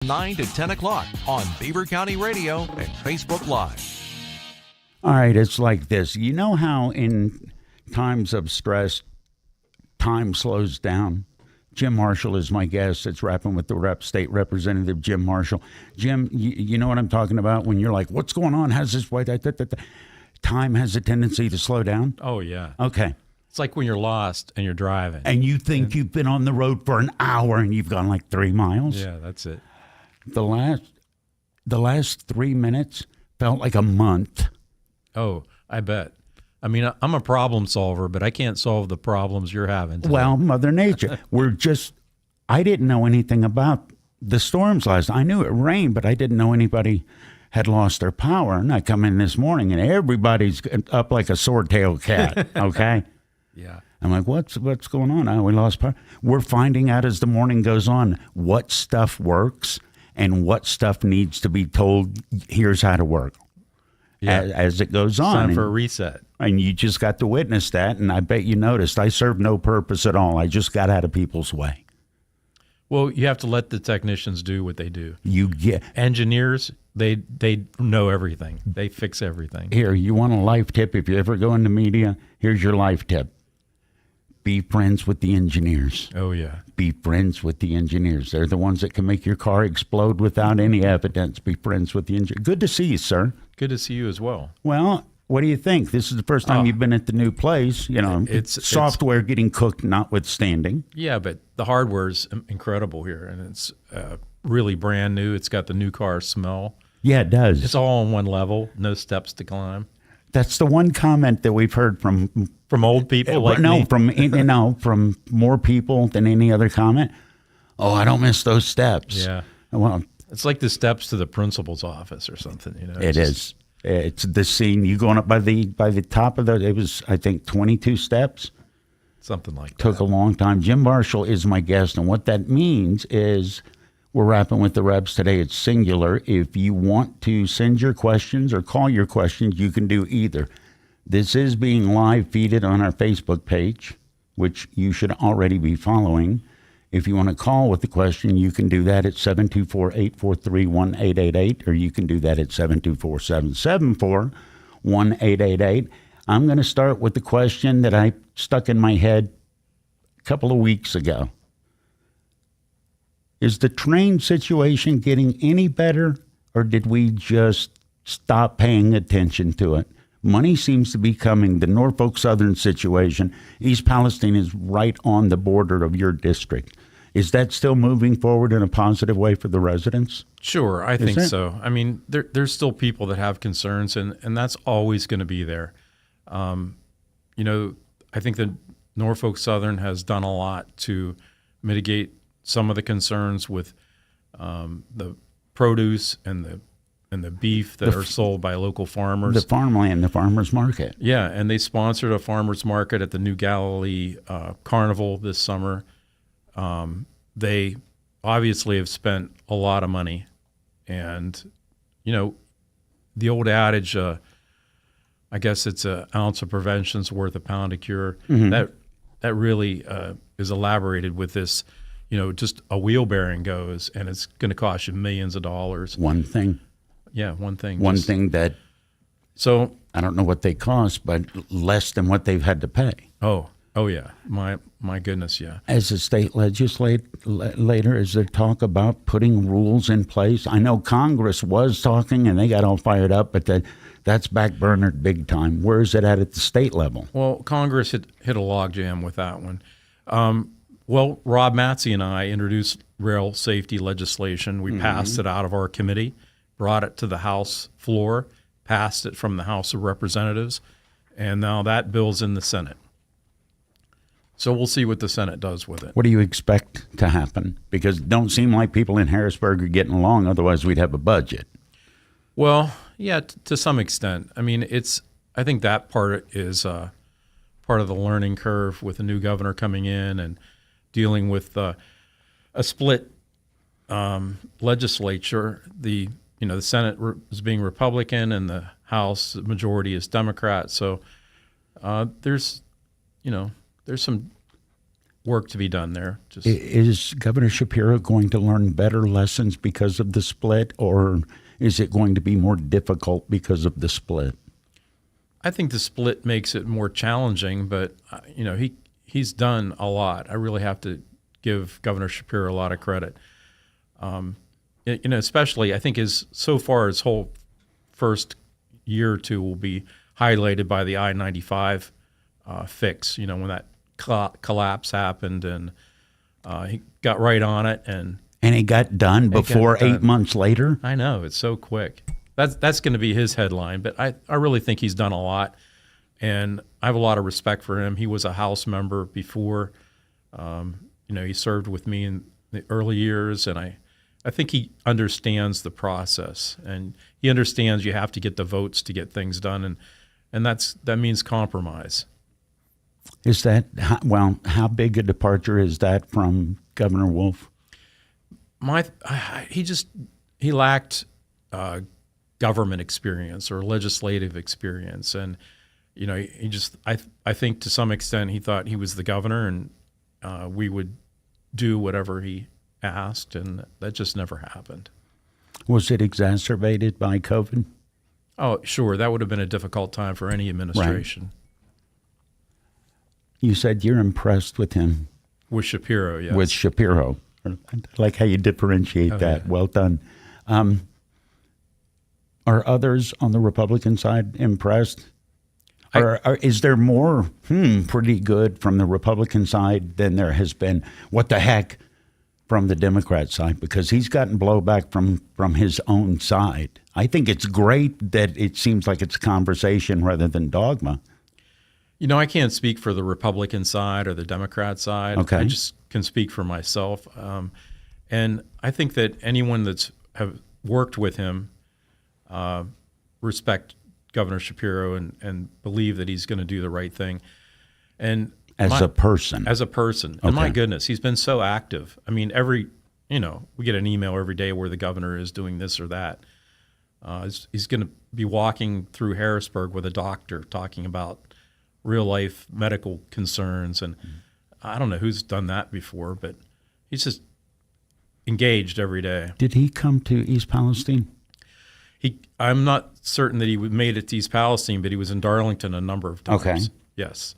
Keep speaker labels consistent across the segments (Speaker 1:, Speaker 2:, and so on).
Speaker 1: 9 to 10 o'clock on Beaver County Radio and Facebook Live.
Speaker 2: All right, it's like this. You know how in times of stress, time slows down? Jim Marshall is my guest. It's Rapping with the State Representative Jim Marshall. Jim, you know what I'm talking about when you're like, what's going on? How's this? Time has a tendency to slow down?
Speaker 3: Oh, yeah.
Speaker 2: Okay.
Speaker 3: It's like when you're lost and you're driving.
Speaker 2: And you think you've been on the road for an hour and you've gone like 3 miles?
Speaker 3: Yeah, that's it.
Speaker 2: The last 3 minutes felt like a month.
Speaker 3: Oh, I bet. I mean, I'm a problem solver, but I can't solve the problems you're having today.
Speaker 2: Well, Mother Nature. I didn't know anything about the storms last night. I knew it rained, but I didn't know anybody had lost their power. And I come in this morning and everybody's up like a sword-tailed cat, okay?
Speaker 3: Yeah.
Speaker 2: I'm like, what's going on? Oh, we lost power. We're finding out as the morning goes on what stuff works and what stuff needs to be told, here's how to work.
Speaker 3: Yeah.
Speaker 2: As it goes on.
Speaker 3: Time for a reset.
Speaker 2: And you just got to witness that, and I bet you noticed I served no purpose at all. I just got out of people's way.
Speaker 3: Well, you have to let the technicians do what they do. Engineers, they know everything. They fix everything.
Speaker 2: Here, you want a life tip? If you ever go into media, here's your life tip. Be friends with the engineers.
Speaker 3: Oh, yeah.
Speaker 2: Be friends with the engineers. They're the ones that can make your car explode without any evidence. Be friends with the engineers. Good to see you, sir.
Speaker 3: Good to see you as well.
Speaker 2: Well, what do you think? This is the first time you've been at the new place. You know,
Speaker 3: it's
Speaker 2: software getting cooked notwithstanding.
Speaker 3: Yeah, but the hardware's incredible here, and it's really brand new. It's got the new car smell.
Speaker 2: Yeah, it does.
Speaker 3: It's all on one level, no steps to climb.
Speaker 2: That's the one comment that we've heard from
Speaker 3: old people like me.
Speaker 2: From more people than any other comment. Oh, I don't miss those steps.
Speaker 3: Yeah.
Speaker 2: Well,
Speaker 3: it's like the steps to the principal's office or something, you know.
Speaker 2: It is. It's the scene. You going up by the top of it was, I think, 22 steps.
Speaker 3: Something like that.
Speaker 2: Took a long time. Jim Marshall is my guest, and what that means is we're rapping with the reps today. It's singular. If you want to send your questions or call your questions, you can do either. This is being live feeded on our Facebook page, which you should already be following. If you want to call with the question, you can do that at 724-843-1888, or you can do that at 724-774-1888. I'm going to start with the question that I stuck in my head a couple of weeks ago. Is the train situation getting any better, or did we just stop paying attention to it? Money seems to be coming. The Norfolk Southern situation, East Palestine is right on the border of your district. Is that still moving forward in a positive way for the residents?
Speaker 3: Sure, I think so. I mean, there's still people that have concerns, and that's always going to be there. You know, I think that Norfolk Southern has done a lot to mitigate some of the concerns with the produce and the beef that are sold by local farmers.
Speaker 2: The farmland, the farmers market.
Speaker 3: Yeah, and they sponsored a farmers market at the New Galilee Carnival this summer. They obviously have spent a lot of money. And, you know, the old adage, I guess it's an ounce of prevention's worth a pound of cure. Mm-hmm. That really is elaborated with this. You know, just a wheel bearing goes, and it's going to cost you millions of dollars.
Speaker 2: One thing.
Speaker 3: Yeah, one thing.
Speaker 2: One thing that, so I don't know what they cost, but less than what they've had to pay.
Speaker 3: Oh yeah. My goodness, yeah.
Speaker 2: As a state legislator, is there talk about putting rules in place? I know Congress was talking, and they got all fired up, but that's backburnered big time. Where is it at the state level?
Speaker 3: Well, Congress hit a logjam with that one. Well, Rob Matzey and I introduced rail safety legislation. We passed it out of our committee, brought it to the House floor, passed it from the House of Representatives, and now that bill's in the Senate. So we'll see what the Senate does with it.
Speaker 2: What do you expect to happen? Because it don't seem like people in Harrisburg are getting along, otherwise we'd have a budget.
Speaker 3: Well, yeah, to some extent. I mean, I think that part is part of the learning curve with a new governor coming in and dealing with a split legislature. The Senate is being Republican and the House majority is Democrat. So there's some work to be done there. Just
Speaker 2: Is Governor Shapiro going to learn better lessons because of the split, or is it going to be more difficult because of the split?
Speaker 3: I think the split makes it more challenging, but he's done a lot. I really have to give Governor Shapiro a lot of credit. Especially I think his whole first year or two will be highlighted by the I-95 fix. When that collapse happened, and he got right on it, and
Speaker 2: it got done before 8 months later.
Speaker 3: I know, it's so quick. That's going to be his headline, but I really think he's done a lot, and I have a lot of respect for him. He was a House member before. He served with me in the early years, and I think he understands the process, and he understands you have to get the votes to get things done, and that means compromise.
Speaker 2: Is that how big a departure is that from Governor Wolf?
Speaker 3: He lacked government experience or legislative experience, and I think to some extent he thought he was the governor, and we would do whatever he asked, and that just never happened.
Speaker 2: Was it exacerbated by COVID?
Speaker 3: Oh, sure. That would have been a difficult time for any administration.
Speaker 2: Right. You said you're impressed with him.
Speaker 3: With Shapiro, yes.
Speaker 2: With Shapiro. I like how you differentiate that. Yeah. Well done. Are others on the Republican side impressed? Is there more pretty good from the Republican side than there has been what the heck from the Democrat side? Because he's gotten blowback from his own side. I think it's great that it seems like it's conversation rather than dogma.
Speaker 3: I can't speak for the Republican side or the Democrat side.
Speaker 2: Okay.
Speaker 3: I just can speak for myself. And I think that anyone that's have worked with him respect Governor Shapiro and believe that he's going to do the right thing. And
Speaker 2: as a person.
Speaker 3: Okay. And my goodness, he's been so active. I mean, we get an email every day where the governor is doing this or that. He's going to be walking through Harrisburg with a doctor talking about real life medical concerns. And I don't know who's done that before, but he's just engaged every day.
Speaker 2: Did he come to East Palestine?
Speaker 3: I'm not certain that he made it to East Palestine, but he was in Darlington a number of times.
Speaker 2: Okay.
Speaker 3: Yes.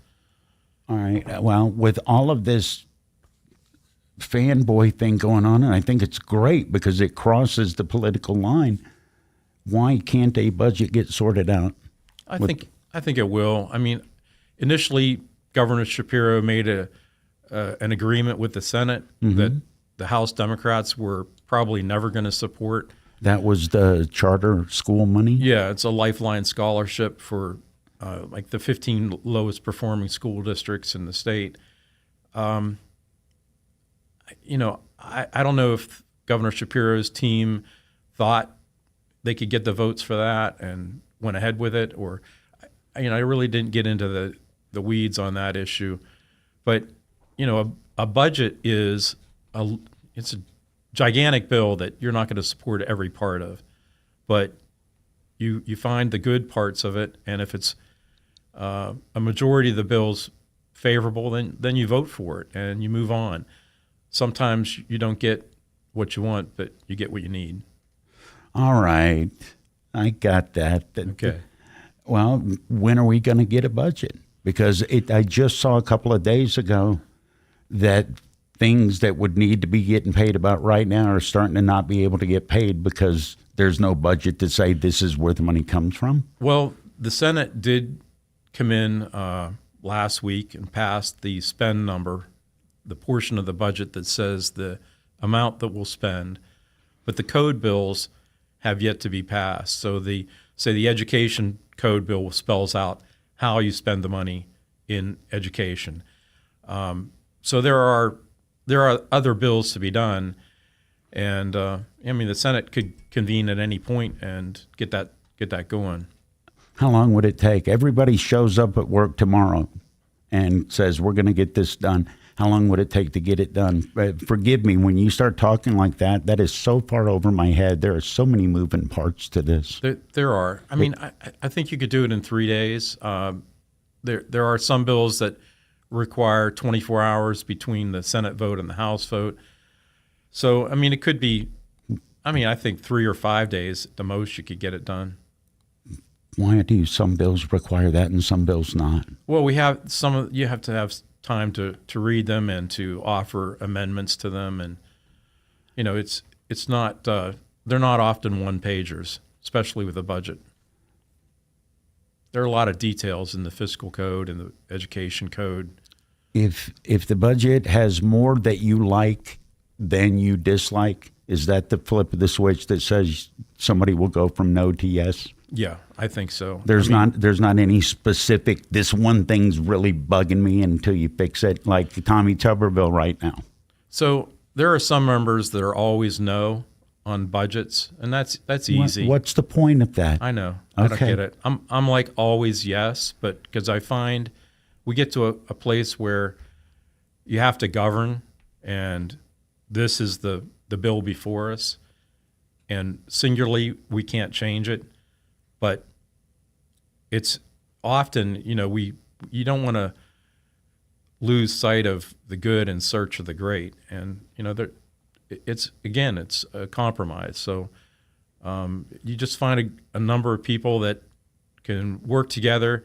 Speaker 2: All right. Well, with all of this fanboy thing going on, and I think it's great because it crosses the political line, why can't a budget get sorted out?
Speaker 3: I think it will. I mean, initially, Governor Shapiro made an agreement with the Senate that the House Democrats were probably never going to support.
Speaker 2: That was the charter school money?
Speaker 3: Yeah, it's a lifeline scholarship for like the 15 lowest performing school districts in the state. I don't know if Governor Shapiro's team thought they could get the votes for that and went ahead with it, or I really didn't get into the weeds on that issue. But a budget is it's a gigantic bill that you're not going to support every part of, but you find the good parts of it, and if it's a majority of the bill's favorable, then you vote for it and you move on. Sometimes you don't get what you want, but you get what you need.
Speaker 2: All right, I got that.
Speaker 3: Okay.
Speaker 2: Well, when are we going to get a budget? Because I just saw a couple of days ago that things that would need to be getting paid about right now are starting to not be able to get paid because there's no budget to say this is where the money comes from?
Speaker 3: Well, the Senate did come in last week and passed the spend number, the portion of the budget that says the amount that we'll spend, but the code bills have yet to be passed. So the education code bill spells out how you spend the money in education. So there are other bills to be done, and the Senate could convene at any point and get that going.
Speaker 2: How long would it take? Everybody shows up at work tomorrow and says we're going to get this done. How long would it take to get it done? Forgive me, when you start talking like that, that is so far over my head. There are so many moving parts to this.
Speaker 3: There are. I mean, I think you could do it in 3 days. There are some bills that require 24 hours between the Senate vote and the House vote. So, I mean, it could be, I think 3 or 5 days at the most you could get it done.
Speaker 2: Why do some bills require that and some bills not?
Speaker 3: Well, you have to have time to read them and to offer amendments to them. And, it's not, they're not often one-pagers, especially with a budget. There are a lot of details in the fiscal code and the education code.
Speaker 2: If the budget has more that you like than you dislike, is that the flip of the switch that says somebody will go from no to yes?
Speaker 3: Yeah, I think so.
Speaker 2: There's not any specific, this one thing's really bugging me until you fix it, like the Tommy Tuberville right now.
Speaker 3: So there are some members that are always no on budgets, and that's easy.
Speaker 2: What's the point of that?
Speaker 3: I know. I don't get it. I'm like always yes, but because I find we get to a place where you have to govern, and this is the bill before us, and singularly we can't change it, but it's often, you don't want to lose sight of the good in search of the great, and it's a compromise. So you just find a number of people that can work together,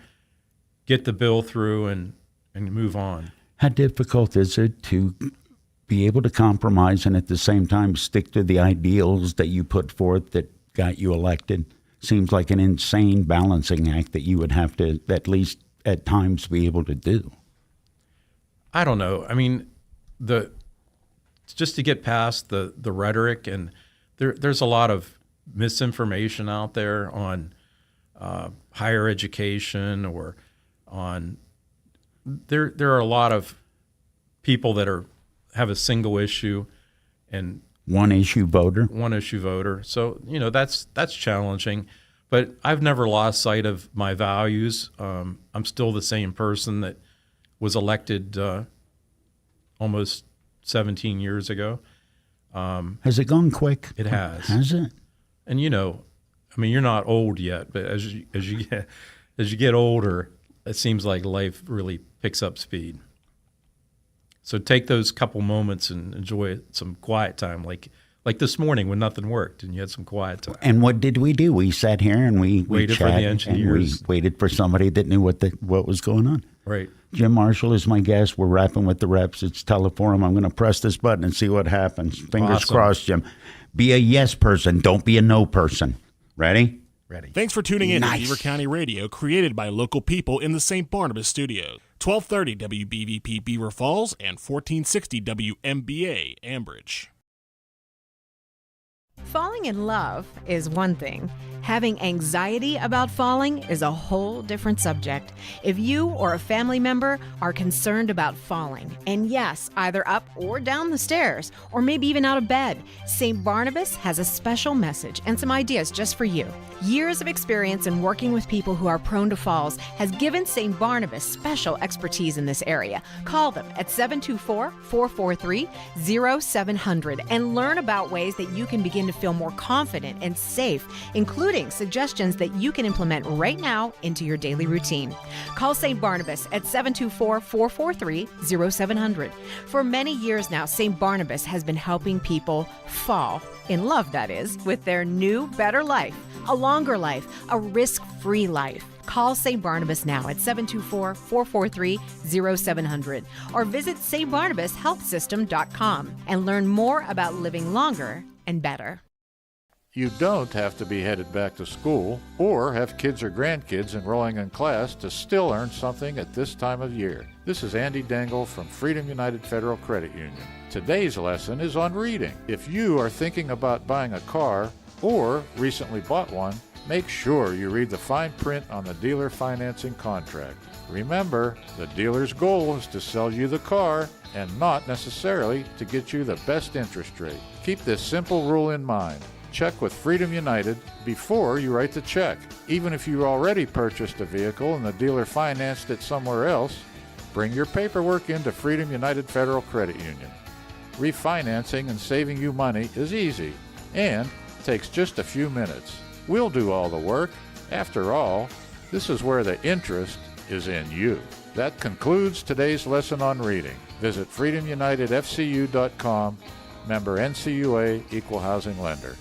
Speaker 3: get the bill through, and move on.
Speaker 2: How difficult is it to be able to compromise and at the same time stick to the ideals that you put forth that got you elected? Seems like an insane balancing act that you would have to, at least at times, be able to do.
Speaker 3: I don't know. I mean, just to get past the rhetoric, and there's a lot of misinformation out there on higher education, or on there are a lot of people that have a single issue and
Speaker 2: one issue voter.
Speaker 3: So that's challenging, but I've never lost sight of my values. I'm still the same person that was elected almost 17 years ago.
Speaker 2: Has it gone quick?
Speaker 3: It has.
Speaker 2: Has it?
Speaker 3: And you're not old yet, but as you get older, it seems like life really picks up speed. So take those couple moments and enjoy some quiet time, like this morning when nothing worked and you had some quiet time.
Speaker 2: And what did we do? We sat here and we
Speaker 3: waited
Speaker 2: chatted,
Speaker 3: for the engineers.
Speaker 2: And we waited for somebody that knew what was going on.
Speaker 3: Right.
Speaker 2: Jim Marshall is my guest. We're rapping with the reps. It's Teleforum. I'm going to press this button and see what happens. Fingers crossed, Jim. Be a yes person. Don't be a no person. Ready?
Speaker 3: Ready.
Speaker 4: Thanks for tuning in to Beaver County Radio, created by local people in the St. Barnabas studio. 1230 WBVP Beaver Falls and 1460 WMBA Ambridge.
Speaker 5: Falling in love is one thing. Having anxiety about falling is a whole different subject. If you or a family member are concerned about falling, and yes, either up or down the stairs, or maybe even out of bed, St. Barnabas has a special message and some ideas just for you. Years of experience in working with people who are prone to falls has given St. Barnabas special expertise in this area. Call them at 724-443-0700 and learn about ways that you can begin to feel more confident and safe, including suggestions that you can implement right now into your daily routine. Call St. Barnabas at 724-443-0700. For many years now, St. Barnabas has been helping people fall, in love that is, with their new, better life, a longer life, a risk-free life. Call St. Barnabas now at 724-443-0700 or visit stbarnabashealthsystem.com and learn more about living longer and better.
Speaker 6: You don't have to be headed back to school or have kids or grandkids enrolling in class to still earn something at this time of year. This is Andy Dangle from Freedom United Federal Credit Union. Today's lesson is on reading. If you are thinking about buying a car or recently bought one, make sure you read the fine print on the dealer financing contract. Remember, the dealer's goal is to sell you the car and not necessarily to get you the best interest rate. Keep this simple rule in mind. Check with Freedom United before you write the check. Even if you already purchased a vehicle and the dealer financed it somewhere else, bring your paperwork into Freedom United Federal Credit Union. Refinancing and saving you money is easy and takes just a few minutes. We'll do all the work. After all, this is where the interest is in you. That concludes today's lesson on reading. Visit freedomunitedfcu.com, member NCUA, equal housing lender.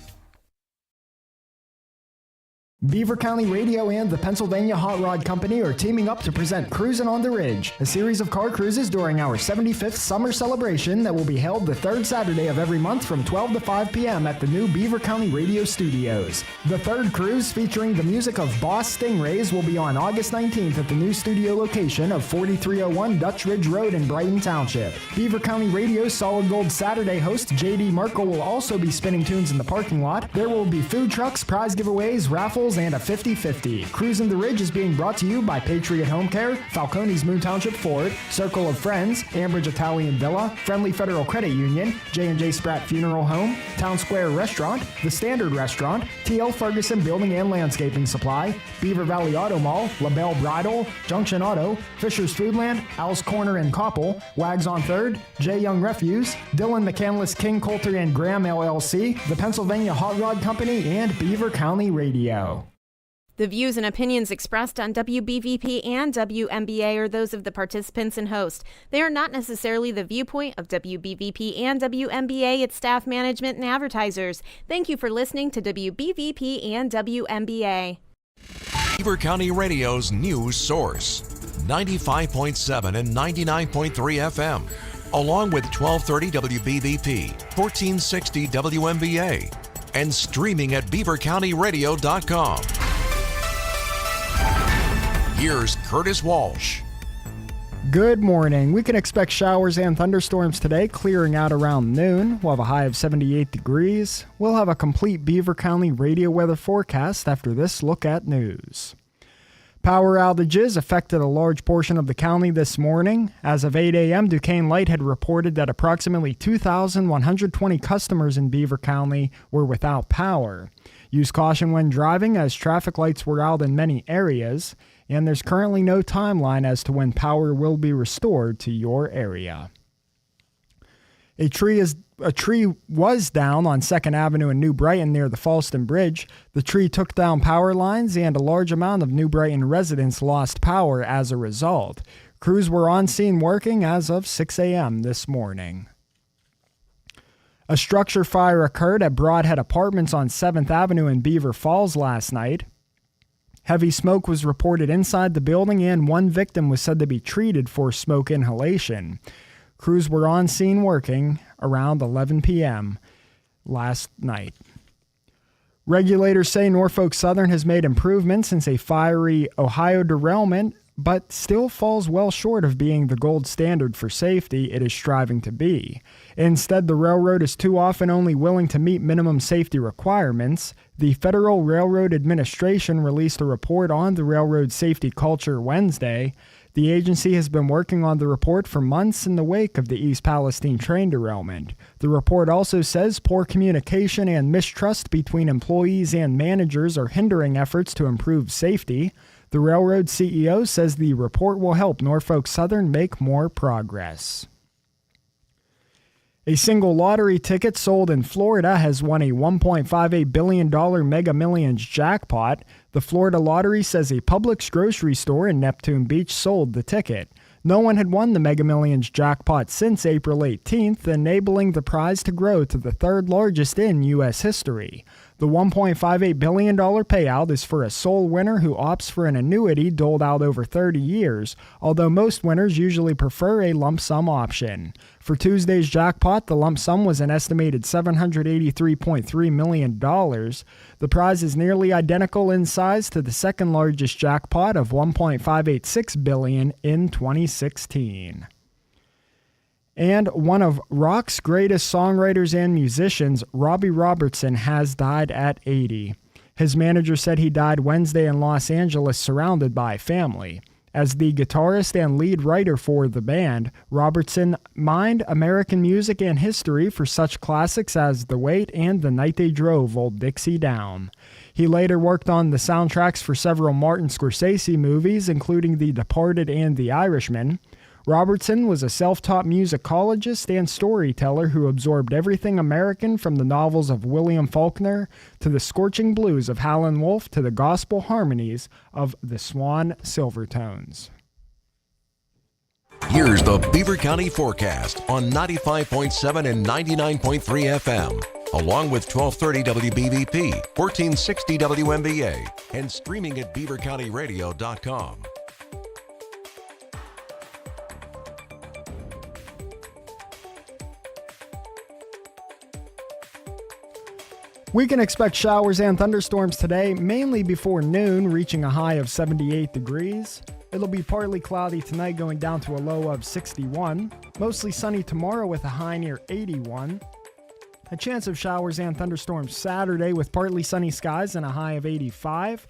Speaker 7: Beaver County Radio and the Pennsylvania Hot Rod Company are teaming up to present Cruisin' on the Ridge, a series of car cruises during our 75th summer celebration that will be held the third Saturday of every month from 12 to 5 p.m. at the new Beaver County Radio Studios. The third cruise, featuring the music of Boss Stingrays, will be on August 19th at the new studio location of 4301 Dutch Ridge Road in Brighton Township. Beaver County Radio's Solid Gold Saturday host J.D. Merkel will also be spinning tunes in the parking lot. There will be food trucks, prize giveaways, raffles, and a 50-50. Cruisin' the Ridge is being brought to you by Patriot Home Care, Falcone's Moon Township Ford, Circle of Friends, Ambridge Italian Villa, Friendly Federal Credit Union, J&J Spratt Funeral Home, Town Square Restaurant, The Standard Restaurant, T.L. Ferguson Building and Landscaping Supply, Beaver Valley Auto Mall, LaBelle Bridal, Junction Auto, Fisher's Foodland, Al's Corner and Koppel, Wags on 3rd, J. Young Refuse, Dylan McCandless King Coulter and Graham LLC, the Pennsylvania Hot Rod Company, and Beaver County Radio.
Speaker 8: The views and opinions expressed on WBVP and WMBA are those of the participants and host. They are not necessarily the viewpoint of WBVP and WMBA, its staff, management, and advertisers. Thank you for listening to WBVP and WMBA.
Speaker 1: Beaver County Radio's news source, 95.7 and 99.3 FM, along with 1230 WBVP, 1460 WMBA, and streaming at beavercountyradio.com. Here's Curtis Walsh.
Speaker 7: Good morning. We can expect showers and thunderstorms today, clearing out around noon. We'll have a high of 78 degrees. We'll have a complete Beaver County radio weather forecast after this look at news. Power outages affected a large portion of the county this morning. As of 8 a.m., Duquesne Light had reported that approximately 2,120 customers in Beaver County were without power. Use caution when driving, as traffic lights were out in many areas, and there's currently no timeline as to when power will be restored to your area. A tree was down on 2nd Avenue in New Brighton near the Falston Bridge. The tree took down power lines, and a large amount of New Brighton residents lost power as a result. Crews were on scene working as of 6 a.m. this morning. A structure fire occurred at Broadhead Apartments on 7th Avenue in Beaver Falls last night. Heavy smoke was reported inside the building, and one victim was said to be treated for smoke inhalation. Crews were on scene working around 11 p.m. last night. Regulators say Norfolk Southern has made improvements since a fiery Ohio derailment, but still falls well short of being the gold standard for safety it is striving to be. Instead, the railroad is too often only willing to meet minimum safety requirements. The Federal Railroad Administration released a report on the railroad safety culture Wednesday. The agency has been working on the report for months in the wake of the East Palestine train derailment. The report also says poor communication and mistrust between employees and managers are hindering efforts to improve safety. The railroad CEO says the report will help Norfolk Southern make more progress. A single lottery ticket sold in Florida has won a $1.58 billion Mega Millions jackpot. The Florida Lottery says a Publix grocery store in Neptune Beach sold the ticket. No one had won the Mega Millions jackpot since April 18th, enabling the prize to grow to the third largest in U.S. history. The $1.58 billion payout is for a sole winner who opts for an annuity doled out over 30 years, although most winners usually prefer a lump sum option. For Tuesday's jackpot, the lump sum was an estimated $783.3 million. The prize is nearly identical in size to the second largest jackpot of $1.586 billion in 2016. And one of rock's greatest songwriters and musicians, Robbie Robertson, has died at 80. His manager said he died Wednesday in Los Angeles surrounded by family. As the guitarist and lead writer for the band, Robertson mined American music and history for such classics as The Wait and The Night They Drove Old Dixie Down. He later worked on the soundtracks for several Martin Scorsese movies, including The Departed and The Irishman. Robertson was a self-taught musicologist and storyteller who absorbed everything American, from the novels of William Faulkner to the scorching blues of Howlin' Wolf to the gospel harmonies of the Swan Silvertones.
Speaker 1: Here's the Beaver County forecast on 95.7 and 99.3 FM, along with 1230 WBVP, 1460 WMBA, and streaming at beavercountyradio.com.
Speaker 7: We can expect showers and thunderstorms today, mainly before noon, reaching a high of 78 degrees. It'll be partly cloudy tonight, going down to a low of 61. Mostly sunny tomorrow with a high near 81. A chance of showers and thunderstorms Saturday with partly sunny skies and a high of 85.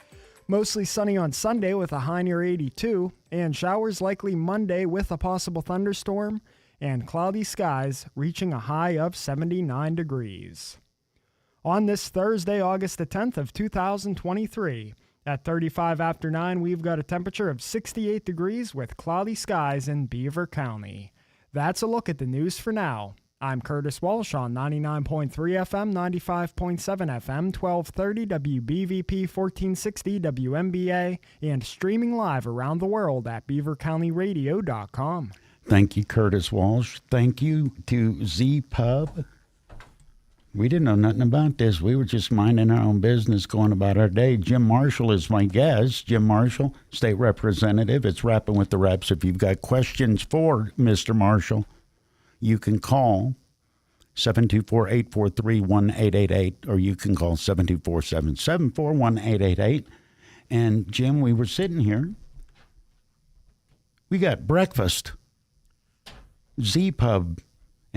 Speaker 7: Mostly sunny on Sunday with a high near 82. And showers likely Monday with a possible thunderstorm. And cloudy skies reaching a high of 79 degrees. On this Thursday, August the 10th of 2023, at 35 after 9, we've got a temperature of 68 degrees with cloudy skies in Beaver County. That's a look at the news for now. I'm Curtis Walsh on 99.3 FM, 95.7 FM, 1230 WBVP, 1460 WMBA, and streaming live around the world at beavercountyradio.com.
Speaker 2: Thank you, Curtis Walsh. Thank you to Z-Pub. We didn't know nothing about this. We were just minding our own business, going about our day. Jim Marshall is my guest. Jim Marshall, state representative. It's Rapping with the Reps. If you've got questions for Mr. Marshall, you can call 724-843-1888, or you can call 724-774-1888. And, Jim, we were sitting here. We got breakfast. Z-Pub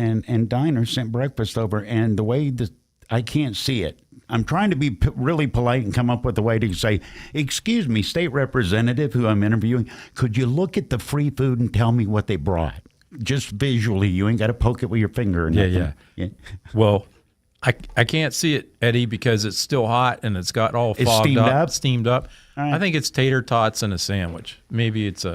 Speaker 2: and Diner sent breakfast over, and the way that I can't see it. I'm trying to be really polite and come up with a way to say, excuse me, state representative who I'm interviewing, could you look at the free food and tell me what they brought? Just visually. You ain't got to poke it with your finger. Or nothing.
Speaker 3: Yeah. Well, I can't see it, Eddie, because it's still hot and it's got all fogged steamed up.
Speaker 2: Right.
Speaker 3: I think it's tater tots and a sandwich. Maybe it's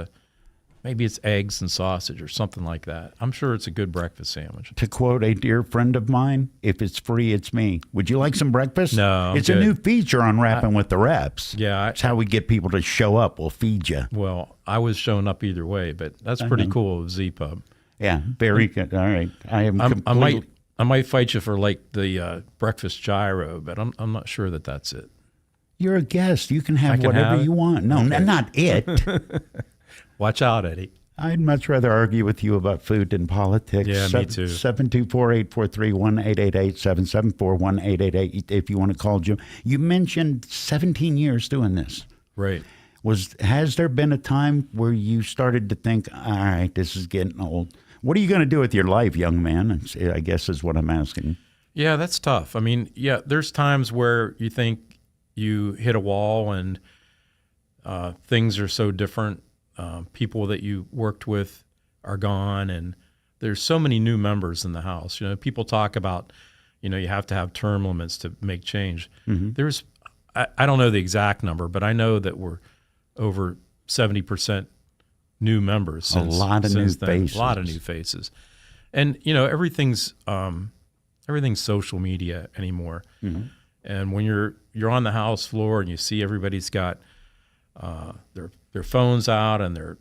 Speaker 3: eggs and sausage or something like that. I'm sure it's a good breakfast sandwich.
Speaker 2: To quote a dear friend of mine, if it's free, it's me. Would you like some breakfast?
Speaker 3: No, I'm
Speaker 2: it's
Speaker 3: good.
Speaker 2: a new feature on Rapping with the Reps.
Speaker 3: Yeah.
Speaker 2: It's how we get people to show up. We'll feed you.
Speaker 3: Well, I was showing up either way, but that's pretty cool of Z-Pub.
Speaker 2: Yeah, very good. All right. I
Speaker 3: might fight you for like the breakfast gyro, but I'm not sure that's it.
Speaker 2: You're a guest. You can have whatever you want. No,
Speaker 3: Okay.
Speaker 2: not it.
Speaker 3: Watch out, Eddie.
Speaker 2: I'd much rather argue with you about food than politics.
Speaker 3: Yeah, me too.
Speaker 2: 724-843-1888, 774-1888 if you want to call Jim. You mentioned 17 years doing this.
Speaker 3: Right.
Speaker 2: Has there been a time where you started to think, all right, this is getting old? What are you going to do with your life, young man? I guess is what I'm asking.
Speaker 3: Yeah, that's tough. I mean, yeah, there's times where you think you hit a wall and things are so different. People that you worked with are gone, and there's so many new members in the House. You know, people talk about, you have to have term limits to make change. Mm-hmm. I don't know the exact number, but I know that we're over 70% new members since
Speaker 2: a lot of new
Speaker 3: then.
Speaker 2: faces.
Speaker 3: A lot of new faces. And, everything's social media anymore. Mm-hmm. And when you're on the House floor and you see everybody's got their phones out and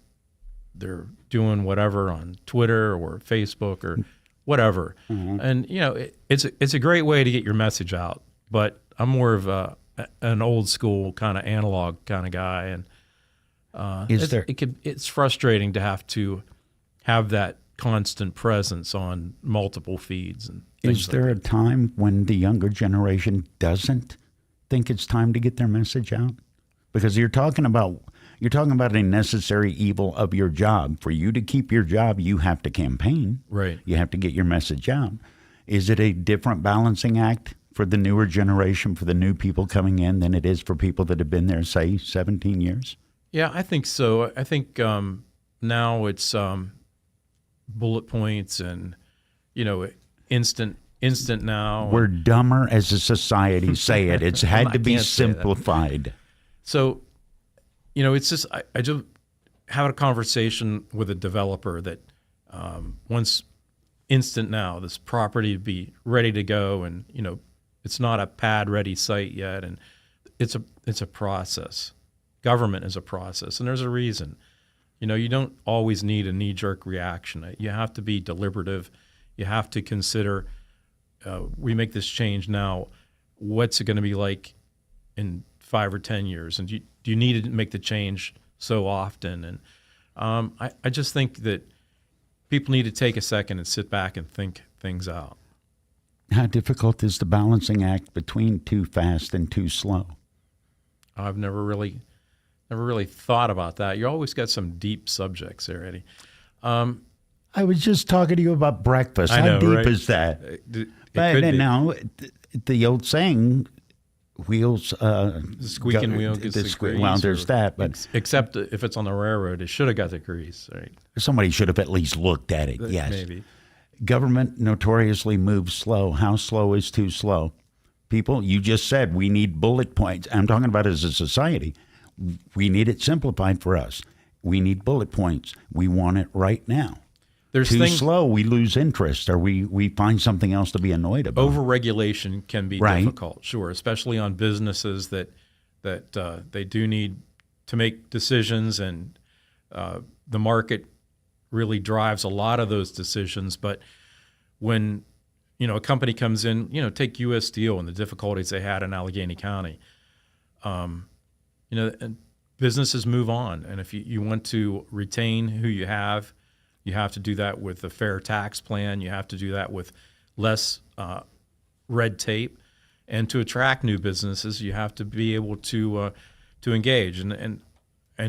Speaker 3: they're doing whatever on Twitter or Facebook or whatever. Mm-hmm. And, it's a great way to get your message out. But I'm more of an old school kind of analog kind of guy. And it's frustrating to have that constant presence on multiple feeds and things.
Speaker 2: Is there a time when the younger generation doesn't think it's time to get their message out? Because you're talking about a necessary evil of your job. For you to keep your job, you have to campaign.
Speaker 3: Right.
Speaker 2: You have to get your message out. Is it a different balancing act for the newer generation, for the new people coming in, than it is for people that have been there, say, 17 years?
Speaker 3: Yeah, I think so. I think now it's bullet points and, instant now.
Speaker 2: We're dumber as a society. Say it. It's had to be simplified.
Speaker 3: So, it's just I just had a conversation with a developer that wants instant now, this property to be ready to go, and it's not a pad ready site yet, and it's a process. Government is a process, and there's a reason. You don't always need a knee-jerk reaction. You have to be deliberative. You have to consider, we make this change now, what's it going to be like in 5 or 10 years? And do you need to make the change so often? And I just think that people need to take a second and sit back and think things out.
Speaker 2: How difficult is the balancing act between too fast and too slow?
Speaker 3: I've never really thought about that. You always got some deep subjects there, Eddie.
Speaker 2: I was just talking to you about breakfast.
Speaker 3: I know,
Speaker 2: How deep
Speaker 3: right?
Speaker 2: is that?
Speaker 3: It
Speaker 2: But
Speaker 3: could be.
Speaker 2: now, the old saying, wheels...
Speaker 3: The squeaking wheel gets the grease.
Speaker 2: Well, there's that, but
Speaker 3: Except if it's on the railroad, it should have got the grease, right?
Speaker 2: somebody should have at least looked at it, yes.
Speaker 3: Maybe.
Speaker 2: Government notoriously moves slow. How slow is too slow? People, you just said we need bullet points. I'm talking about as a society. We need it simplified for us. We need bullet points. We want it right now.
Speaker 3: There's
Speaker 2: Too
Speaker 3: things,
Speaker 2: slow, we lose interest, or we find something else to be annoyed about.
Speaker 3: over-regulation can be
Speaker 2: Right.
Speaker 3: difficult, sure, especially on businesses that they do need to make decisions, and the market really drives a lot of those decisions. But when a company comes in, take U.S. Steel and the difficulties they had in Allegheny County, and businesses move on, and if you want to retain who you have to do that with a fair tax plan. You have to do that with less red tape, and to attract new businesses, you have to be able to engage and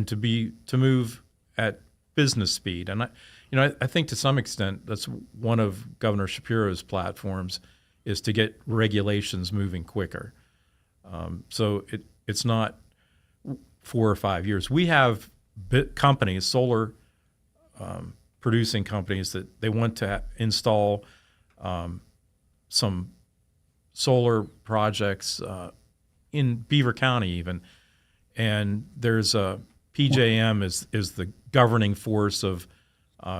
Speaker 3: to move at business speed. And I think to some extent that's one of Governor Shapiro's platforms, is to get regulations moving quicker. So it's not 4 or 5 years. We have companies, solar producing companies, that they want to install some solar projects in Beaver County even, and there's a PJM is the governing force of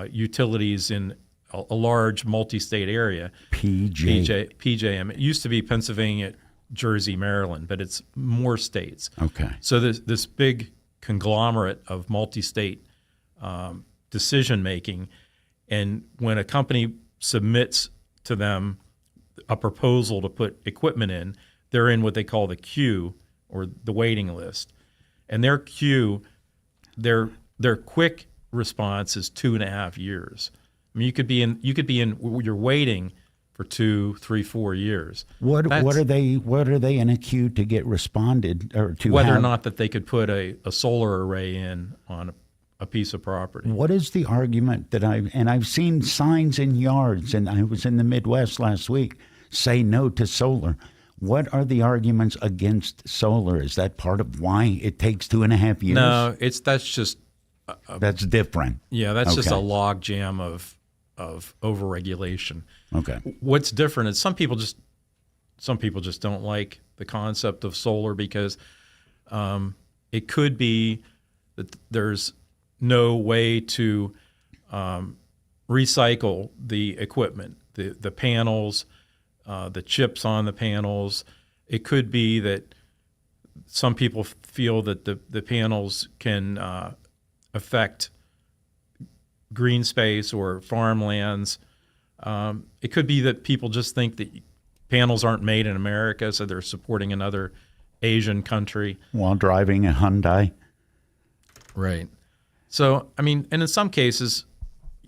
Speaker 3: utilities in a large multi-state area. PJM. It used to be Pennsylvania, Jersey, Maryland, but it's more states.
Speaker 2: Okay.
Speaker 3: So this big conglomerate of multi-state decision making, and when a company submits to them a proposal to put equipment in, they're in what they call the queue, or the waiting list. And their queue, their quick response is 2.5 years. I mean, you're waiting for 2, 3, 4 years.
Speaker 2: What are they in a queue to get responded, or to
Speaker 3: whether
Speaker 2: have,
Speaker 3: or not that they could put a solar array in on a piece of property.
Speaker 2: What is the argument that I've seen signs in yards, and I was in the Midwest last week, say no to solar. What are the arguments against solar? Is that part of why it takes 2.5 years?
Speaker 3: No, that's just
Speaker 2: that's different.
Speaker 3: Yeah, that's just a
Speaker 2: Okay.
Speaker 3: log jam of overregulation.
Speaker 2: Okay.
Speaker 3: What's different is some people just don't like the concept of solar because it could be that there's no way to recycle the equipment, the panels, the chips on the panels. It could be that some people feel that the panels can affect green space or farmlands. It could be that people just think that panels aren't made in America, so they're supporting another Asian country.
Speaker 2: While driving a Hyundai.
Speaker 3: Right. So, I mean, and in some cases,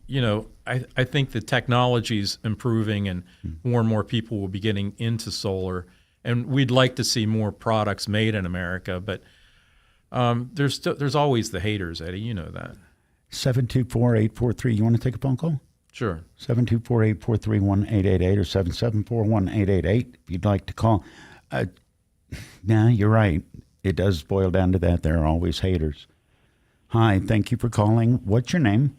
Speaker 3: I think the technology's improving and more people will be getting into solar. And we'd like to see more products made in America, but there's always the haters, Eddie. You know that.
Speaker 2: 724-843. You want to take a phone call?
Speaker 3: Sure.
Speaker 2: 724-843-1888 or 774-1888 if you'd like to call. Nah, you're right. It does boil down to that. There are always haters. Hi, thank you for calling. What's your name?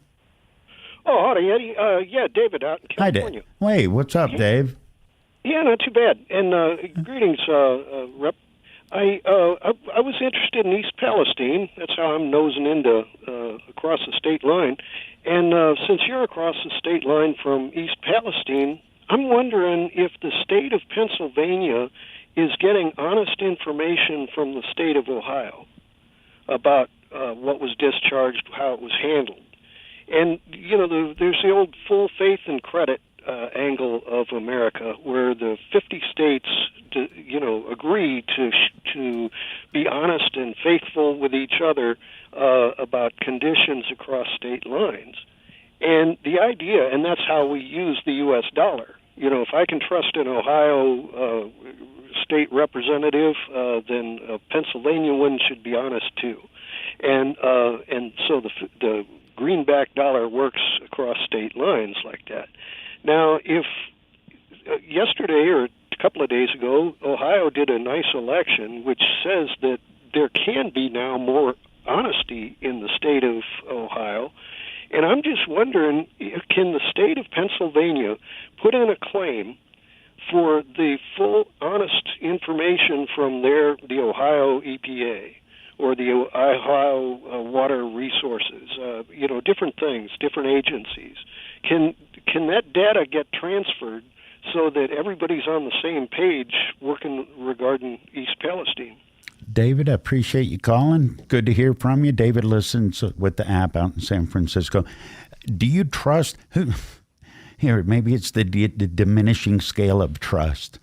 Speaker 9: Oh, howdy, Eddie. Yeah, David out in
Speaker 2: Hi,
Speaker 9: California.
Speaker 2: Dave. Wait, what's up, Dave?
Speaker 9: Yeah, not too bad. And greetings, Rep. I was interested in East Palestine. That's how I'm nosing into across the state line. And since you're across the state line from East Palestine, I'm wondering if the state of Pennsylvania is getting honest information from the state of Ohio about what was discharged, how it was handled. And, there's the old full faith and credit angle of America, where the 50 states, agree to be honest and faithful with each other about conditions across state lines. And the idea, and that's how we use the U.S. dollar. If I can trust an Ohio state representative, then a Pennsylvania one should be honest too. And so the greenback dollar works across state lines like that. Now, if yesterday or a couple of days ago, Ohio did a nice election which says that there can be now more honesty in the state of Ohio. And I'm just wondering, can the state of Pennsylvania put in a claim for the full, honest information from the Ohio EPA or the Ohio Water Resources, different things, different agencies? Can that data get transferred so that everybody's on the same page working regarding East Palestine?
Speaker 2: David, I appreciate you calling. Good to hear from you. David listens with the app out in San Francisco. Do you trust who? Here, maybe it's the diminishing scale of trust.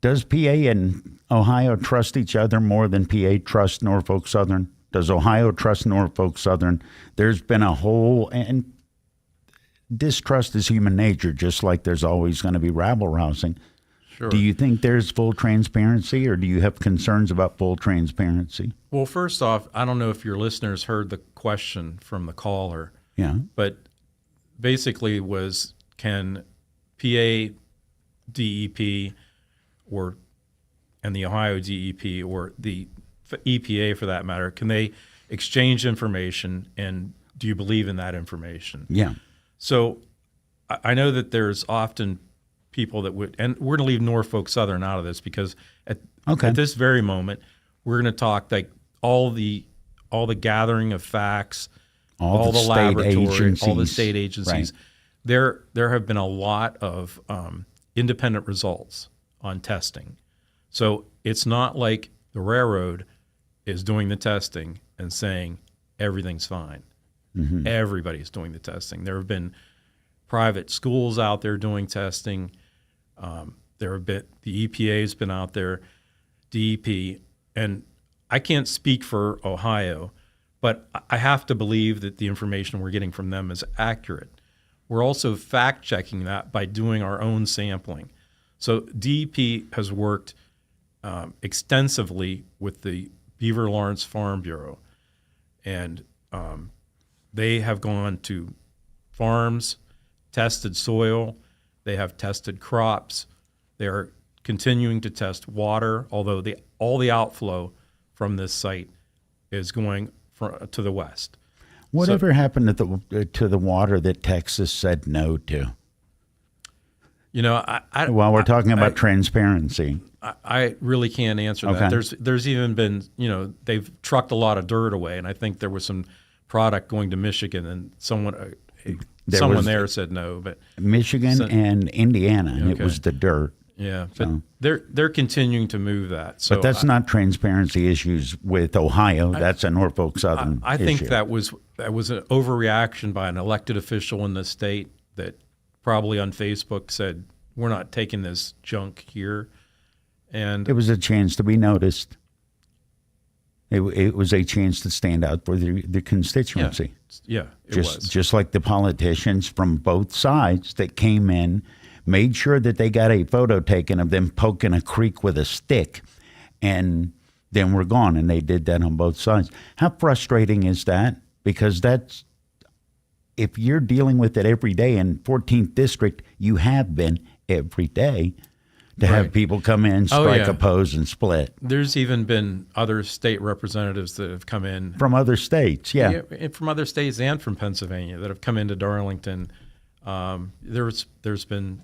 Speaker 2: Does PA and Ohio trust each other more than PA trusts Norfolk Southern? Does Ohio trust Norfolk Southern? There's been a whole, and distrust is human nature, just like there's always going to be rabble-rousing.
Speaker 3: Sure.
Speaker 2: Do you think there's full transparency, or do you have concerns about full transparency?
Speaker 3: Well, first off, I don't know if your listeners heard the question from the caller.
Speaker 2: Yeah.
Speaker 3: But basically was, can PA DEP and the Ohio DEP or the EPA for that matter, can they exchange information, and do you believe in that information?
Speaker 2: Yeah.
Speaker 3: So I know that there's often people that would, and we're going to leave Norfolk Southern out of this because at this very moment, we're going to talk like all the gathering of facts, all the laboratory, all the state agencies. Right. There have been a lot of independent results on testing. So it's not like the railroad is doing the testing and saying everything's fine. Mm-hmm. Everybody's doing the testing. There have been private schools out there doing testing. There have been, the EPA has been out there, DEP, and I can't speak for Ohio, but I have to believe that the information we're getting from them is accurate. We're also fact checking that by doing our own sampling. So DEP has worked extensively with the Beaver Lawrence Farm Bureau, and they have gone to farms, tested soil, they have tested crops, they are continuing to test water, although all the outflow from this site is going to the west.
Speaker 2: Whatever happened to the water that Texas said no to? While we're talking about transparency.
Speaker 3: I really can't answer that. There's even been, they've trucked a lot of dirt away, and I think there was some product going to Michigan, and someone there said no. But
Speaker 2: Michigan and Indiana, and it was the dirt.
Speaker 3: Yeah, so. But they're continuing to move that. So
Speaker 2: but that's not transparency issues with Ohio. That's a Norfolk Southern
Speaker 3: I think
Speaker 2: issue.
Speaker 3: that was an overreaction by an elected official in the state that probably on Facebook said, we're not taking this junk here. And
Speaker 2: it was a chance to be noticed. It was a chance to stand out for the constituency.
Speaker 3: Yeah, it was.
Speaker 2: Just like the politicians from both sides that came in, made sure that they got a photo taken of them poking a creek with a stick, and then we're gone. And they did that on both sides. How frustrating is that? Because that's, if you're dealing with it every day in 14th District, you have been every day to have people come in, strike, oppose, and split.
Speaker 3: There's even been other state representatives that have come in.
Speaker 2: From other states, yeah.
Speaker 3: From other states and from Pennsylvania that have come into Darlington. There's been,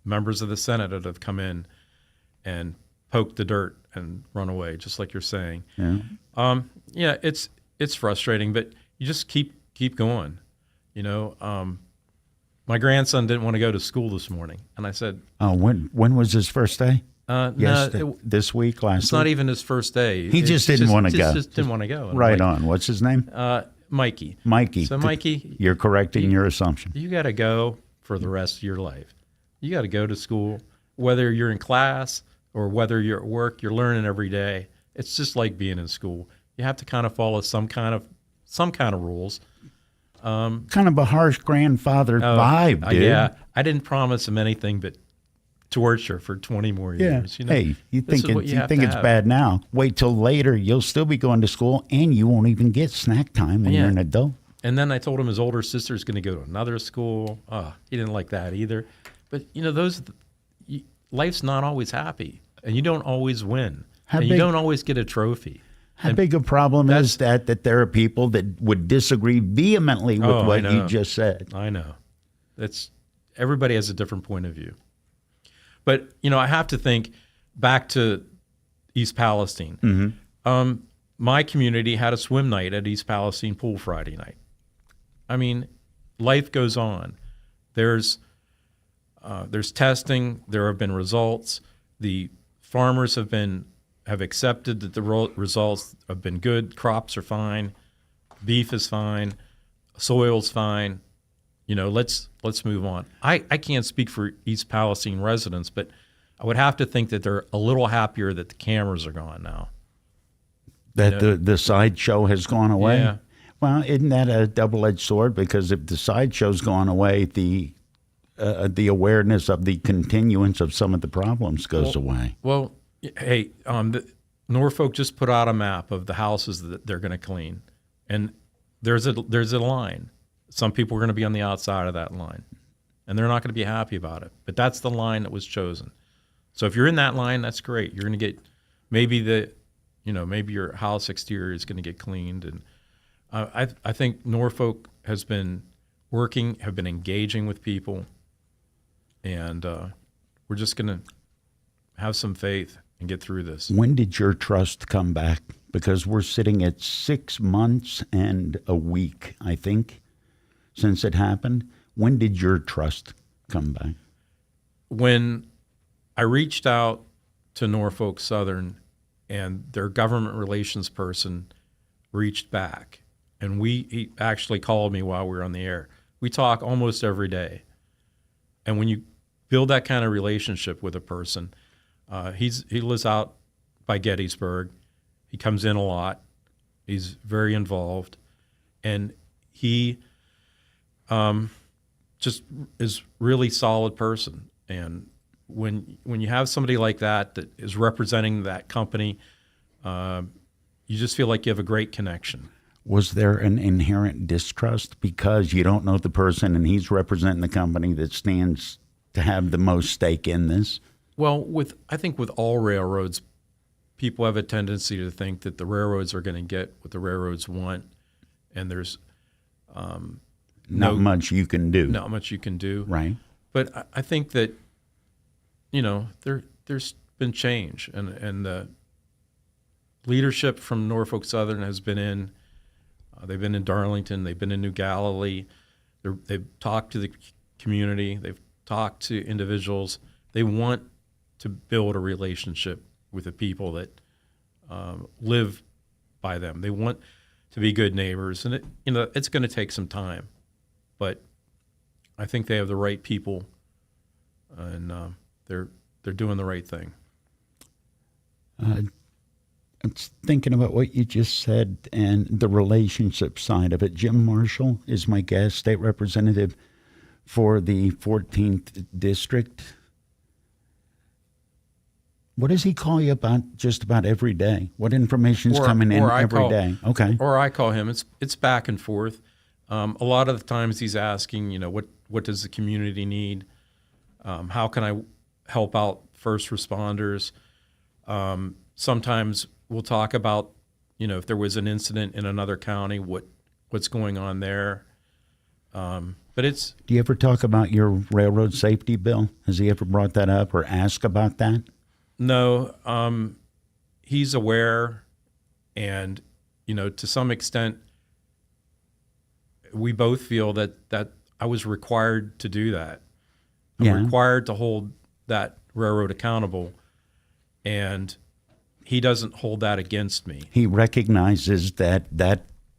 Speaker 3: members of the Senate that have come in and poked the dirt and run away, just like you're saying.
Speaker 2: Yeah.
Speaker 3: It's frustrating, but you just keep going. My grandson didn't want to go to school this morning, and I said,
Speaker 2: "Oh, when was his first day?" This week, last
Speaker 3: It's
Speaker 2: week?
Speaker 3: not even his first day.
Speaker 2: He just didn't want to go.
Speaker 3: Just didn't want to go. And
Speaker 2: Right on. What's his name?
Speaker 3: Mikey.
Speaker 2: Mikey.
Speaker 3: So Mikey,
Speaker 2: You're correcting your assumption.
Speaker 3: you got to go for the rest of your life. You got to go to school, whether you're in class or whether you're at work. You're learning every day. It's just like being in school. You have to kind of follow some kind of rules.
Speaker 2: Kind of a harsh grandfather vibe, dude.
Speaker 3: Yeah, I didn't promise him anything but torture for 20 more
Speaker 2: Yeah.
Speaker 3: years. You know?
Speaker 2: Hey, you
Speaker 3: This
Speaker 2: think
Speaker 3: is what
Speaker 2: it's,
Speaker 3: you
Speaker 2: you
Speaker 3: have
Speaker 2: think
Speaker 3: to
Speaker 2: it's
Speaker 3: have.
Speaker 2: bad now. Wait till later. You'll still be going to school, and you won't even get snack time when
Speaker 3: Yeah.
Speaker 2: you're an adult.
Speaker 3: And then I told him his older sister's going to go to another school. He didn't like that either. But life's not always happy, and you don't always win,
Speaker 2: How
Speaker 3: and you
Speaker 2: big-
Speaker 3: don't always get a trophy.
Speaker 2: How big a problem is that there are people that would disagree vehemently with
Speaker 3: Oh, I
Speaker 2: what you
Speaker 3: know.
Speaker 2: just said?
Speaker 3: I know. Everybody has a different point of view. But, I have to think back to East Palestine.
Speaker 2: Mm-hmm.
Speaker 3: My community had a swim night at East Palestine Pool Friday night. I mean, life goes on. There's testing. There have been results. The farmers have accepted that the results have been good. Crops are fine. Beef is fine. Soil's fine. Let's move on. I can't speak for East Palestine residents, but I would have to think that they're a little happier that the cameras are gone now.
Speaker 2: That the sideshow has gone away?
Speaker 3: Yeah.
Speaker 2: Well, isn't that a double-edged sword? Because if the sideshow's gone away, the awareness of the continuance of some of the problems goes away.
Speaker 3: Well, hey, Norfolk just put out a map of the houses that they're going to clean, and there's a line. Some people are going to be on the outside of that line, and they're not going to be happy about it. But that's the line that was chosen. So if you're in that line, that's great. You're going to get maybe your house exterior is going to get cleaned, and I think Norfolk has been engaging with people, and we're just going to have some faith and get through this.
Speaker 2: When did your trust come back? Because we're sitting at 6 months and a week, I think, since it happened. When did your trust come back?
Speaker 3: When I reached out to Norfolk Southern, and their government relations person reached back, and he actually called me while we were on the air. We talk almost every day. And when you build that kind of relationship with a person, he lives out by Gettysburg. He comes in a lot. He's very involved. And he just is really solid person. And when you have somebody like that is representing that company, you just feel like you have a great connection.
Speaker 2: Was there an inherent distrust because you don't know the person and he's representing the company that stands to have the most stake in this?
Speaker 3: Well, I think with all railroads, people have a tendency to think that the railroads are going to get what the railroads want, and there's
Speaker 2: not much you can do.
Speaker 3: Not much you can do.
Speaker 2: Right.
Speaker 3: But I think that, there's been change, and the leadership from Norfolk Southern has been in. They've been in Darlington. They've been in New Galilee. They've talked to the community. They've talked to individuals. They want to build a relationship with the people that live by them. They want to be good neighbors, and it's going to take some time, but I think they have the right people, and they're doing the right thing.
Speaker 2: I'm thinking about what you just said and the relationship side of it. Jim Marshall is my guest, state representative for the 14th District. What does he call you about just about every day? What information's coming in every day? Okay.
Speaker 3: Or I call him. It's back and forth. A lot of the times he's asking, what does the community need? How can I help out first responders? Sometimes we'll talk about, if there was an incident in another county, what's going on there. But it's.
Speaker 2: Do you ever talk about your railroad safety bill? Has he ever brought that up or asked about that?
Speaker 3: No, he's aware, and to some extent, we both feel that I was required to do that. I'm required to hold that railroad accountable, and he doesn't hold that against me.
Speaker 2: He recognizes that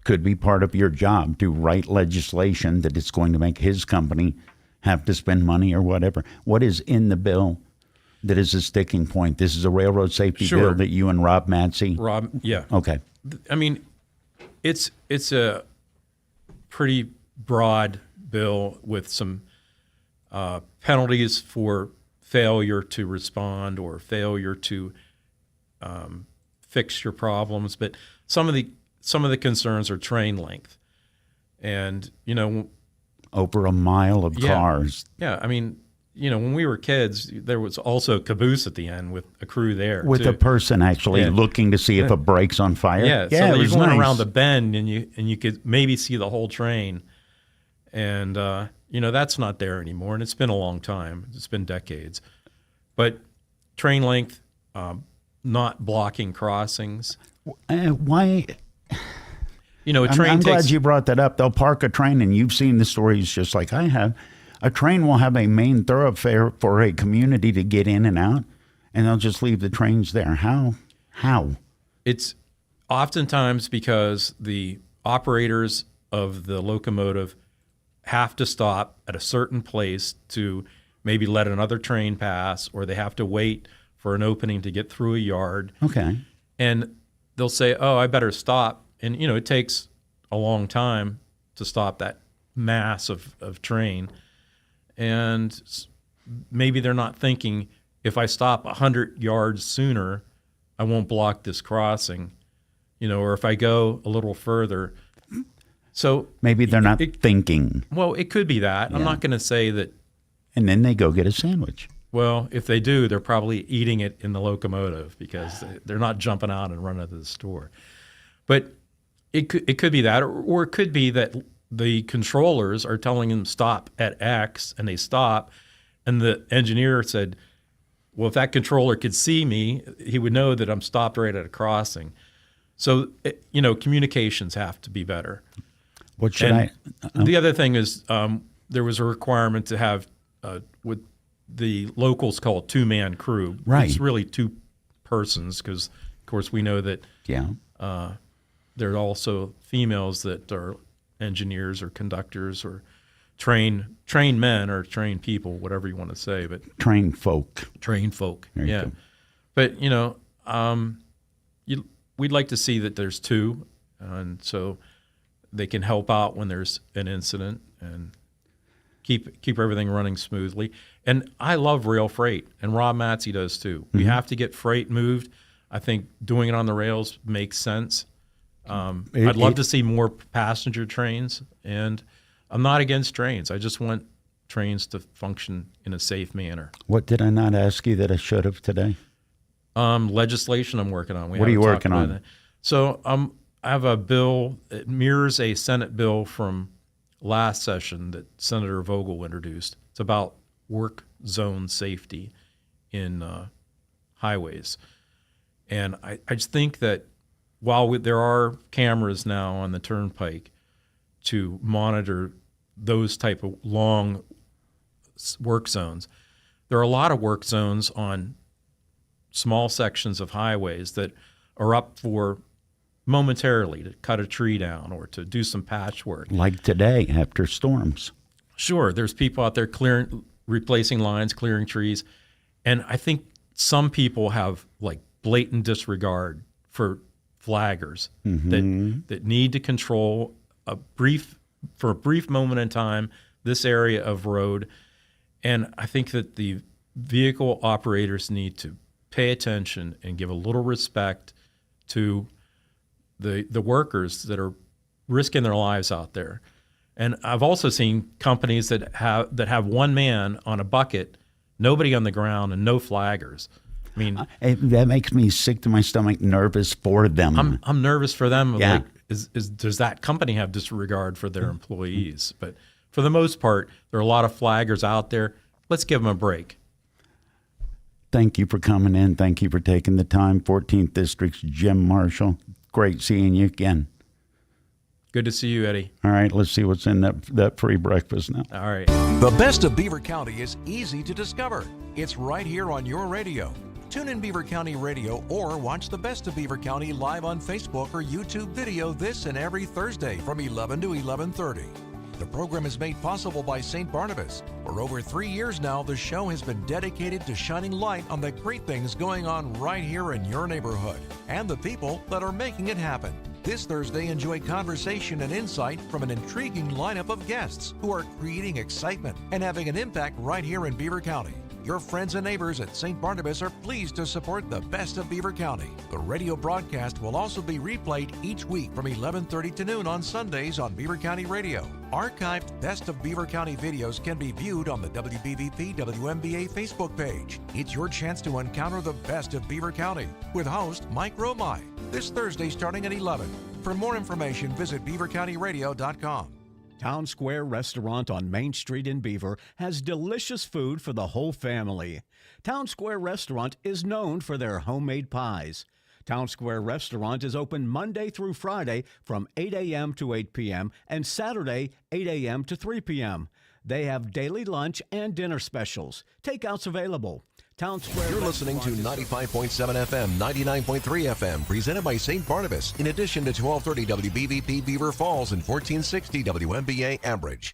Speaker 2: could be part of your job, to write legislation that it's going to make his company have to spend money or whatever. What is in the bill that is a sticking point? This is a railroad safety bill that you and Rob Matsey.
Speaker 3: Yeah.
Speaker 2: Okay.
Speaker 3: I mean, it's a pretty broad bill with some penalties for failure to respond or failure to fix your problems. But some of the concerns are train length, and
Speaker 2: over a mile of cars.
Speaker 3: Yeah, I mean, when we were kids, there was also a caboose at the end with a crew there.
Speaker 2: With
Speaker 3: too.
Speaker 2: a person actually looking to see if a brake's on fire.
Speaker 3: Yeah,
Speaker 2: yeah,
Speaker 3: so
Speaker 2: it
Speaker 3: you
Speaker 2: was
Speaker 3: went
Speaker 2: nice.
Speaker 3: around the bend and you could maybe see the whole train. And, that's not there anymore. And it's been a long time. It's been decades. But train length, not blocking crossings.
Speaker 2: Why?
Speaker 3: A train
Speaker 2: I'm
Speaker 3: takes...
Speaker 2: glad you brought that up. They'll park a train, and you've seen the stories just like I have. A train will have a main thoroughfare for a community to get in and out, and they'll just leave the trains there. How?
Speaker 3: It's oftentimes because the operators of the locomotive have to stop at a certain place to maybe let another train pass, or they have to wait for an opening to get through a yard.
Speaker 2: Okay.
Speaker 3: And they'll say, oh, I better stop. And, it takes a long time to stop that mass of train. And maybe they're not thinking, if I stop 100 yards sooner, I won't block this crossing, or if I go a little further. So
Speaker 2: maybe they're not thinking.
Speaker 3: Well, it could be that. I'm not going to say that.
Speaker 2: And then they go get a sandwich.
Speaker 3: Well, if they do, they're probably eating it in the locomotive because they're not jumping out and running to the store. But it could be that, or it could be that the controllers are telling them stop at X, and they stop, and the engineer said, well, if that controller could see me, he would know that I'm stopped right at a crossing. So, communications have to be better.
Speaker 2: What should
Speaker 3: The other thing is there was a requirement to have what the locals call a two-man crew.
Speaker 2: Right.
Speaker 3: It's really two persons because, of course, we know that there are also females that are engineers or conductors or trained men or trained people, whatever you want to say. But
Speaker 2: trained folk.
Speaker 3: Yeah. But, we'd like to see that there's two, and so they can help out when there's an incident and keep everything running smoothly. And I love rail freight, and Rob Matsey does too. We have to get freight moved. I think doing it on the rails makes sense. I'd love to see more passenger trains, and I'm not against trains. I just want trains to function in a safe manner.
Speaker 2: What did I not ask you that I should have today?
Speaker 3: Legislation I'm working on.
Speaker 2: What are you working on?
Speaker 3: That. So I have a bill. It mirrors a Senate bill from last session that Senator Vogel introduced. It's about work zone safety in highways. And I just think that while there are cameras now on the turnpike to monitor those type of long work zones, there are a lot of work zones on small sections of highways that are up for momentarily to cut a tree down or to do some patchwork.
Speaker 2: Like today after storms.
Speaker 3: Sure, there's people out there replacing lines, clearing trees. And I think some people have like blatant disregard for flaggers that need to control for a brief moment in time this area of road. And I think that the vehicle operators need to pay attention and give a little respect to the workers that are risking their lives out there. And I've also seen companies that have one man on a bucket, nobody on the ground, and no flaggers. I mean,
Speaker 2: that makes me sick to my stomach, nervous for them.
Speaker 3: I'm nervous for them.
Speaker 2: Yeah.
Speaker 3: Like, does that company have disregard for their employees? But for the most part, there are a lot of flaggers out there. Let's give them a break.
Speaker 2: Thank you for coming in. Thank you for taking the time. 14th District's Jim Marshall. Great seeing you again.
Speaker 3: Good to see you, Eddie.
Speaker 2: All right, let's see what's in that free breakfast now.
Speaker 3: All right.
Speaker 1: The best of Beaver County is easy to discover. It's right here on your radio. Tune in Beaver County Radio or watch the Best of Beaver County live on Facebook or YouTube video this and every Thursday from 11 to 11:30. The program is made possible by St. Barnabas. For over 3 years now, the show has been dedicated to shining light on the great things going on right here in your neighborhood and the people that are making it happen. This Thursday, enjoy conversation and insight from an intriguing lineup of guests who are creating excitement and having an impact right here in Beaver County. Your friends and neighbors at St. Barnabas are pleased to support the Best of Beaver County. The radio broadcast will also be replayed each week from 11:30 to noon on Sundays on Beaver County Radio. Archived Best of Beaver County videos can be viewed on the WBVP WMBA Facebook page. It's your chance to encounter the best of Beaver County with host Mike Romai this Thursday starting at 11. For more information, visit beavercountyradio.com.
Speaker 10: Town Square Restaurant on Main Street in Beaver has delicious food for the whole family. Town Square Restaurant is known for their homemade pies. Town Square Restaurant is open Monday through Friday from 8 a.m. to 8 p.m. and Saturday 8 a.m. to 3 p.m. They have daily lunch and dinner specials. Takeouts available. Town Square.
Speaker 1: You're listening to 95.7 FM, 99.3 FM, presented by St. Barnabas, in addition to 1230 WBVP Beaver Falls and 1460 WMBA Ambridge.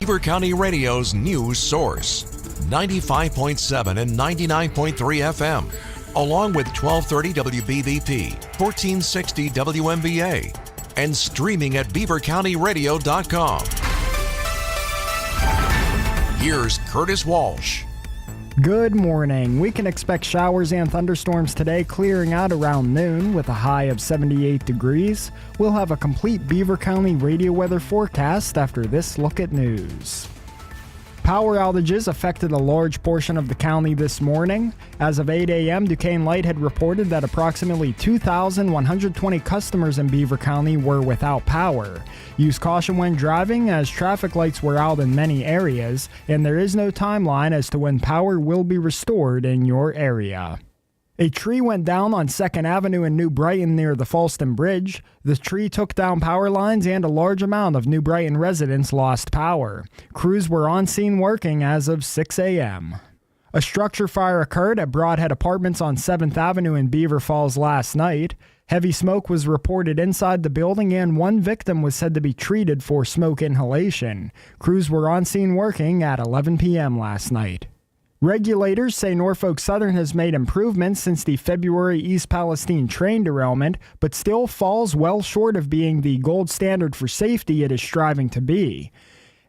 Speaker 1: Beaver County Radio's news source. 95.7 and 99.3 FM, along with 1230 WBVP, 1460 WMBA, and streaming at beavercountyradio.com. Here's Curtis Walsh.
Speaker 7: Good morning. We can expect showers and thunderstorms today, clearing out around noon with a high of 78 degrees. We'll have a complete Beaver County radio weather forecast after this look at news. Power outages affected a large portion of the county this morning. As of 8 a.m., Duquesne Light had reported that approximately 2,120 customers in Beaver County were without power. Use caution when driving, as traffic lights were out in many areas, and there is no timeline as to when power will be restored in your area. A tree went down on 2nd Avenue in New Brighton near the Falston Bridge. The tree took down power lines and a large amount of New Brighton residents lost power. Crews were on scene working as of 6 a.m. A structure fire occurred at Broadhead Apartments on 7th Avenue in Beaver Falls last night. Heavy smoke was reported inside the building and one victim was said to be treated for smoke inhalation. Crews were on scene working at 11 p.m. last night. Regulators say Norfolk Southern has made improvements since the February East Palestine train derailment, but still falls well short of being the gold standard for safety it is striving to be.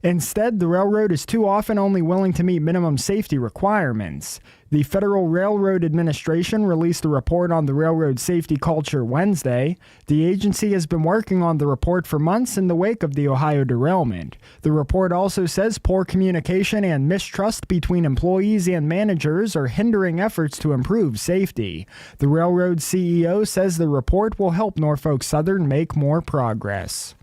Speaker 7: Instead, the railroad is too often only willing to meet minimum safety requirements. The Federal Railroad Administration released a report on the railroad safety culture Wednesday. The agency has been working on the report for months in the wake of the Ohio derailment. The report also says poor communication and mistrust between employees and managers are hindering efforts to improve safety. The railroad CEO says the report will help Norfolk Southern make more progress.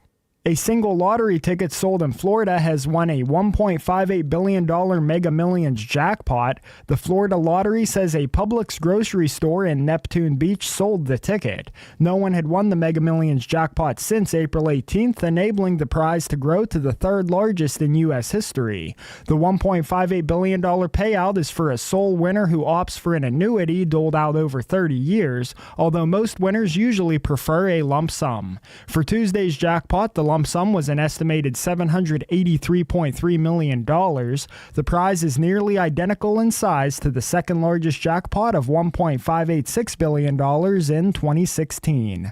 Speaker 7: A single lottery ticket sold in Florida has won a $1.58 billion Mega Millions jackpot. The Florida Lottery says a Publix grocery store in Neptune Beach sold the ticket. No one had won the Mega Millions jackpot since April 18th, enabling the prize to grow to the third largest in U.S. history. The $1.58 billion payout is for a sole winner who opts for an annuity doled out over 30 years, although most winners usually prefer a lump sum. For Tuesday's jackpot, the lump sum was an estimated $783.3 million. The prize is nearly identical in size to the second largest jackpot of $1.586 billion in 2016.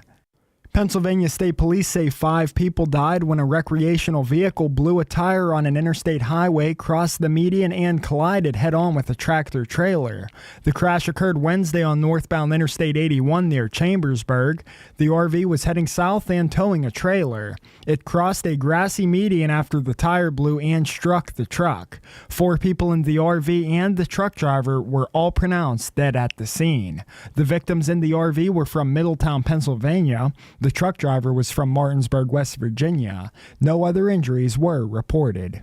Speaker 7: Pennsylvania State Police say 5 people died when a recreational vehicle blew a tire on an interstate highway, crossed the median, and collided head-on with a tractor-trailer. The crash occurred Wednesday on northbound Interstate 81 near Chambersburg. The RV was heading south and towing a trailer. It crossed a grassy median after the tire blew and struck the truck. 4 people in the RV and the truck driver were all pronounced dead at the scene. The victims in the RV were from Middletown, Pennsylvania. The truck driver was from Martinsburg, West Virginia. No other injuries were reported.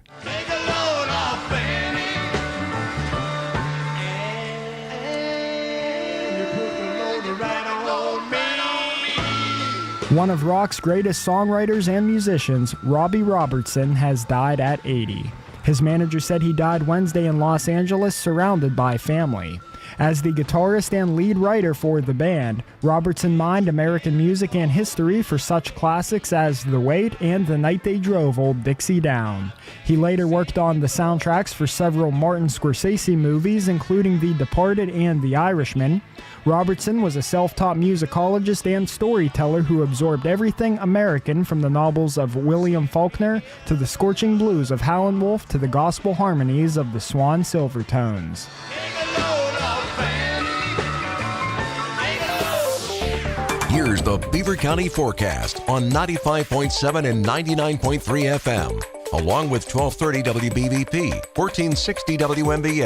Speaker 7: One of rock's greatest songwriters and musicians, Robbie Robertson, has died at 80. His manager said he died Wednesday in Los Angeles, surrounded by family. As the guitarist and lead writer for the band, Robertson mined American music and history for such classics as The Wait and The Night They Drove Old Dixie Down. He later worked on the soundtracks for several Martin Scorsese movies, including The Departed and The Irishman. Robertson was a self-taught musicologist and storyteller who absorbed everything American, from the novels of William Faulkner to the scorching blues of Howlin' Wolf to the gospel harmonies of the Swan Silvertones.
Speaker 1: Here's the Beaver County forecast on 95.7 and 99.3 FM, along with 1230 WBVP, 1460 WMBA,